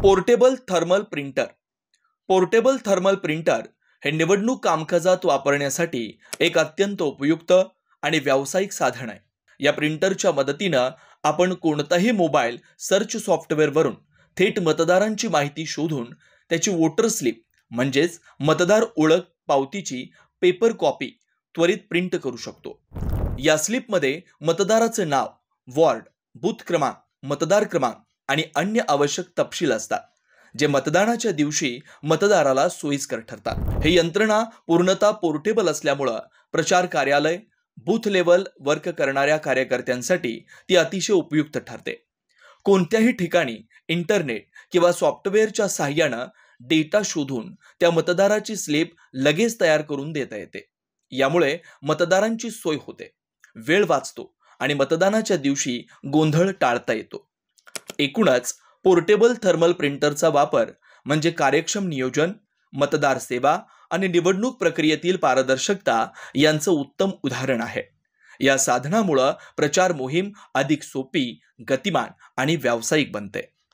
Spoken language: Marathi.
Portable thermal printer. Portable thermal printer हे निवडणूक कामकाजात वापरण्यासाठी एक अत्यंत उपयुक्त आणि व्यावसायिक साधन आहे. या प्रिंटरच्या मदतीनं आपण कोणताही मोबाईल सर्च सॉफ्टवेअरवरून थेट मतदारांची माहिती शोधून त्याची वोटर स्लिप म्हणजेच मतदार ओळख पावतीची पेपर कॉपी त्वरित प्रिंट करू शकतो. या स्लिपमध्ये मतदाराचं नाव, वॉर्ड, बूथ क्रमांक, मतदार क्रमांक आणि अन्य आवश्यक तपशील असतात, जे मतदानाच्या दिवशी मतदाराला सोयीस्कर ठरतात. ही यंत्रणा पूर्णतः पोर्टेबल असल्यामुळं प्रचार कार्यालय, बूथ लेवल वर्क करणाऱ्या कार्यकर्त्यांसाठी ती अतिशय उपयुक्त ठरते. कोणत्याही ठिकाणी इंटरनेट किंवा सॉफ्टवेअरच्या सहाय्यानं डेटा शोधून त्या मतदाराची स्लिप लगेच तयार करून देता येते. यामुळे मतदारांची सोय होते, वेळ वाचतो आणि मतदानाच्या दिवशी गोंधळ टाळता येतो. एकूणच पोर्टेबल थर्मल प्रिंटरचा वापर म्हणजे कार्यक्षम नियोजन, मतदार सेवा आणि निवडणूक प्रक्रियेतील पारदर्शकता यांचं उत्तम उदाहरण आहे. या साधनामुळे प्रचार मोहीम अधिक सोपी, गतिमान आणि व्यावसायिक बनते.